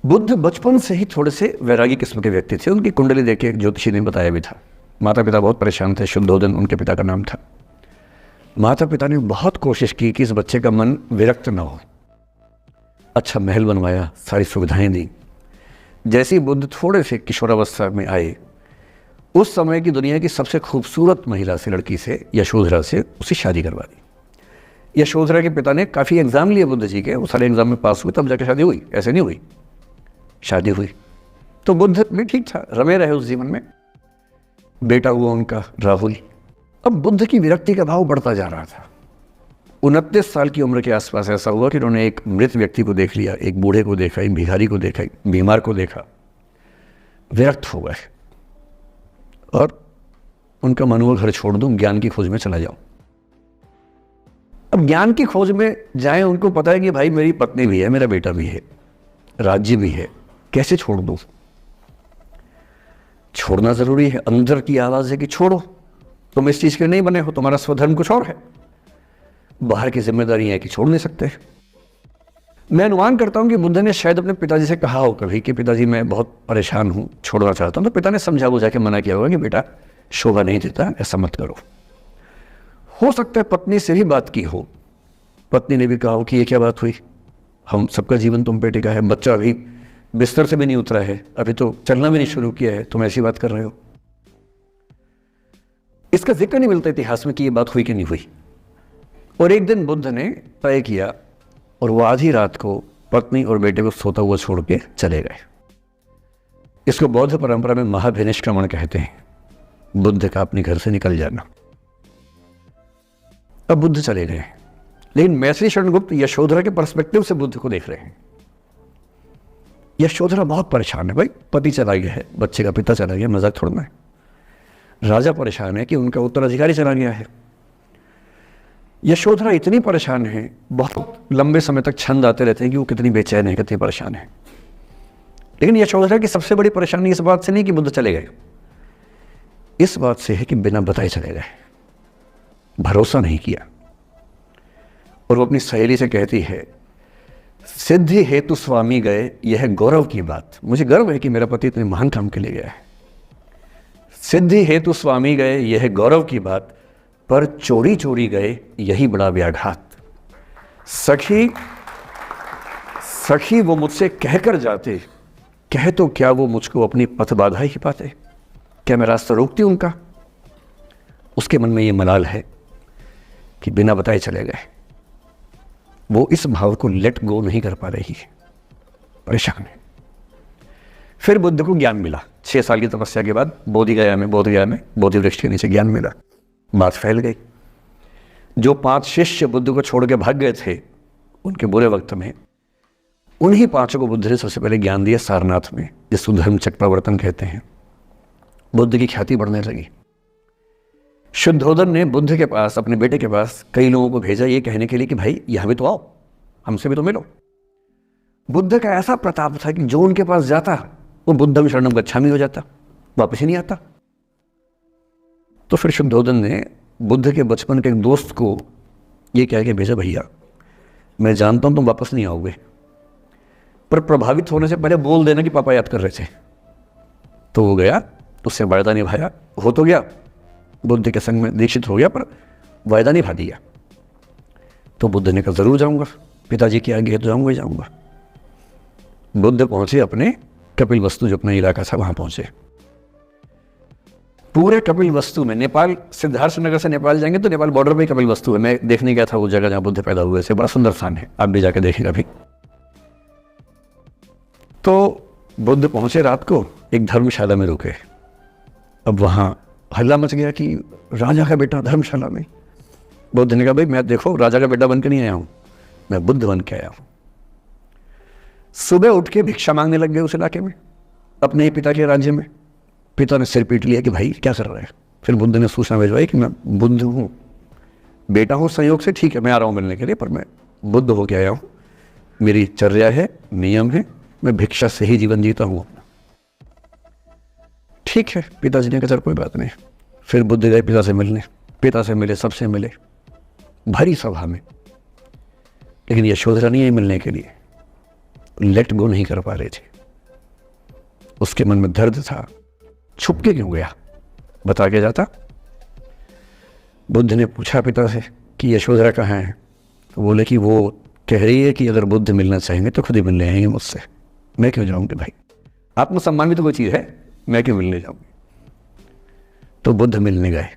बुद्ध बचपन से ही थोड़े से वैरागी किस्म के व्यक्ति थे। उनकी कुंडली देख के एक ज्योतिषी ने बताया भी था। माता पिता बहुत परेशान थे। शुद्धोदन उनके पिता का नाम था। माता पिता ने बहुत कोशिश की कि इस बच्चे का मन विरक्त न हो। अच्छा महल बनवाया, सारी सुविधाएं दी। जैसे ही बुद्ध थोड़े से किशोरावस्था में आए, उस समय की दुनिया की सबसे खूबसूरत महिला से, लड़की से, यशोधरा से उसकी शादी करवा दी। यशोधरा के पिता ने काफ़ी एग्ज़ाम लिए बुद्ध जी के, वो सारे एग्ज़ाम में पास हुए, तब जाकर शादी हुई। ऐसे नहीं हुई, शादी हुई। तो बुद्ध भी ठीक था, रमे रहे उस जीवन में। बेटा हुआ उनका राहुल। अब बुद्ध की विरक्ति का भाव बढ़ता जा रहा था। 29 साल की उम्र के आसपास ऐसा हुआ कि उन्होंने एक मृत व्यक्ति को देख लिया, एक बूढ़े को देखा, एक भिखारी को देखा, एक बीमार को देखा। विरक्त हो गए और उनका मन हुआ घर छोड़ दूं, ज्ञान की खोज में चला जाऊं। अब ज्ञान की खोज में जाएं, उनको पता है कि भाई मेरी पत्नी भी है, मेरा बेटा भी है, राज्य भी है, कैसे छोड़ दूं? छोड़ना जरूरी है। अंदर की आवाज है कि छोड़ो, तुम इस चीज के नहीं बने हो, तुम्हारा स्वधर्म कुछ और है। बाहर की जिम्मेदारी है कि छोड़ नहीं सकते। मैं अनुमान करता हूं कि बुद्ध ने शायद अपने पिताजी से कहा हो कभी कि पिताजी मैं बहुत परेशान हूं, छोड़ना चाहता हूं। तो पिता ने समझा बुझा के मना किया होगा कि बेटा शोभा नहीं देता, ऐसा मत करो। हो सकता है पत्नी से भी बात की हो। पत्नी ने भी कहा हो कि ये क्या बात हुई, हम सबका जीवन तुम पे टिका है, बच्चा अभी बिस्तर से भी नहीं उतरा है, अभी तो चलना भी नहीं शुरू किया है, तुम ऐसी बात कर रहे हो। इसका जिक्र नहीं मिलता इतिहास में कि ये बात हुई कि नहीं हुई। और एक दिन बुद्ध ने तय किया और वो आधी रात को पत्नी और बेटे को सोता हुआ छोड़ के चले गए। इसको बौद्ध परंपरा में महाभिनिष्क्रमण कहते हैं। बुद्ध का अपने घर से निकल जाना। अब बुद्ध चले गए, लेकिन मैत्री शरणगुप्त यशोधरा के पर्सपेक्टिव से बुद्ध को देख रहे हैं। यशोधरा बहुत परेशान है। भाई पति चला गया है, बच्चे का पिता चला गया, मजाक छोड़ना है। राजा परेशान है कि उनका उत्तराधिकारी चला गया है। यशोधरा इतनी परेशान है, बहुत लंबे समय तक छंद आते रहते हैं कि वो कितनी बेचैन है, कितनी परेशान है। लेकिन यशोधरा की सबसे बड़ी परेशानी इस बात से नहीं कि बुद्ध चले गए, इस बात से है कि बिना बताए चले गए, भरोसा नहीं किया। और वो अपनी सहेली से कहती है, सिद्धि हेतु स्वामी गए, यह गौरव की बात। मुझे गर्व है कि मेरा पति इतने महान काम के लिए गया है। सिद्धि हेतु स्वामी गए, यह गौरव की बात, पर चोरी चोरी गए, यही बड़ा व्याघात। सखी सखी वो मुझसे कहकर जाते, कह तो क्या वो मुझको अपनी पथ बाधा ही पाते, क्या मैं रास्ता रोकती उनका? उसके मन में ये मलाल है कि बिना बताए चले गए। वो इस भाव को लेट गो नहीं कर पा रही है, परेशान है। फिर बुद्ध को ज्ञान मिला। 6 साल की तपस्या के बाद बोधगया में बोधि वृक्ष के नीचे ज्ञान मिला। बात फैल गई। जो 5 शिष्य बुद्ध को छोड़ के भाग गए थे उनके बुरे वक्त में, उन्हीं 5 को बुद्ध ने सबसे पहले ज्ञान दिया सारनाथ में, जिसको धर्म चक्रवर्तन कहते हैं। बुद्ध की ख्याति बढ़ने लगी। शुद्धोदन ने बुद्ध के पास, अपने बेटे के पास कई लोगों को भेजा ये कहने के लिए कि भाई यहाँ भी तो आओ, हमसे भी तो मिलो। बुद्ध का ऐसा प्रताप था कि जो उनके पास जाता वो बुद्धम शरणम गच्छामि हो जाता, वापस ही नहीं आता। तो फिर शुद्धोदन ने बुद्ध के बचपन के एक दोस्त को ये कह के भेजा, भैया मैं जानता हूं तुम वापस नहीं आओगे, पर प्रभावित होने से पहले बोल देना कि पापा याद कर रहे थे। तो वो गया, उससे वायदा निभाया, हो तो गया, बुद्ध के संग में दीक्षित हो गया, पर वायदा निभा दिया। तो बुद्ध ने कहा जरूर जाऊंगा, पिताजी की आगे तो जाऊंगा ही जाऊंगा। बुद्ध पहुंचे अपने कपिलवस्तु, जो अपना इलाका था, वहां पहुंचे। पूरे कपिलवस्तु में, नेपाल सिद्धार्थनगर से नेपाल जाएंगे तो नेपाल बॉर्डर पे कपिलवस्तु है। मैं देखने गया था वो जगह जहां बुद्ध पैदा हुए थे, बड़ा सुंदर स्थान है, आप भी जाके देखिएगा अभी। तो बुद्ध पहुंचे रात को, एक धर्मशाला में रुके। अब वहां हल्ला मच गया कि राजा का बेटा धर्मशाला में। बुद्ध ने कहा भाई मैं देखो राजा का बेटा बन के नहीं आया हूं, मैं बुद्ध बन के आया हूं। सुबह उठ के भिक्षा मांगने लग गए उस इलाके में, अपने ही पिता के राज्य में। पिता ने सिर पीट लिया कि भाई क्या कर रहे हैं। फिर बुद्ध ने सूचना भिजवाई कि मैं बुद्ध हूँ, बेटा हूँ संयोग से, ठीक है मैं आ रहा हूँ मिलने के लिए, पर मैं बुद्ध होके आया हूँ, मेरी चर्या है, नियम है, मैं भिक्षा से ही जीवन जीता हूँ। ठीक है, पिताजी ने कहा चल कोई बात नहीं। फिर बुद्ध गए पिता से मिलने, पिता से मिले, सबसे मिले, भरी सभा में। लेकिन यशोधरा नहीं आई मिलने के लिए, लेट गो नहीं कर पा रहे थे। उसके मन में दर्द था, छुप के क्यों गया, बता के जाता। बुद्ध ने पूछा पिता से कि यशोधरा कहाँ है, तो बोले कि वो कह रही है कि अगर बुद्ध मिलना चाहेंगे तो खुद ही मिलने आएंगे मुझसे, मैं क्यों जाऊंगी भाई, आत्मसम्मान भी तो कोई चीज़ है, मैं क्यों मिलने जाऊंगी। तो बुद्ध मिलने गए।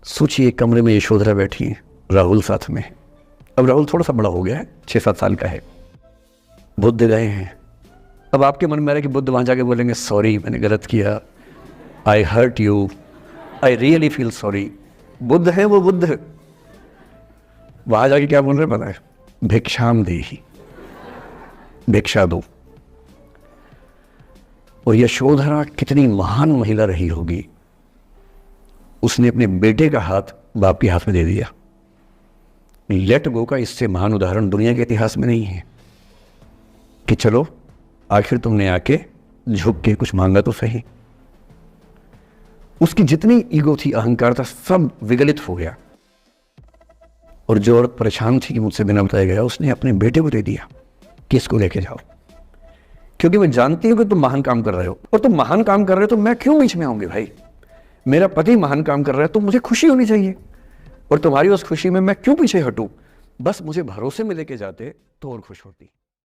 सोचिए एक कमरे में यशोधरा बैठी है, राहुल साथ में। अब राहुल थोड़ा सा बड़ा हो गया है, 6-7 साल का है। बुद्ध गए हैं। अब आपके मन में आ रहा है कि बुद्ध वहाँ जाके बोलेंगे सॉरी मैंने गलत किया, I hurt you, I really feel sorry. बुद्ध है वो बुद्ध, वहाँ जाके क्या बोल रहे पता है, भिक्षाम देहि, भिक्षा दो। और यशोधरा कितनी महान महिला रही होगी, उसने अपने बेटे का हाथ बाप के हाथ में दे दिया। लेट गो का इससे महान उदाहरण दुनिया के इतिहास में नहीं है कि चलो आखिर तुमने आके झुक के कुछ मांगा तो सही। उसकी जितनी ईगो थी, अहंकार था, सब विगलित हो गया। और जो औरत परेशान थी कि मुझसे बिना बताया गया, उसने अपने बेटे को दे दिया कि इसको लेके जाओ, क्योंकि मैं जानती हूं कि तुम महान काम कर रहे हो, और तुम महान काम कर रहे हो तो मैं क्यों बीच में आऊंगी भाई। मेरा पति महान काम कर रहा है तो मुझे खुशी होनी चाहिए, और तुम्हारी उस खुशी में मैं क्यों पीछे हटूं। बस मुझे भरोसे में लेके जाते तो और खुश होती।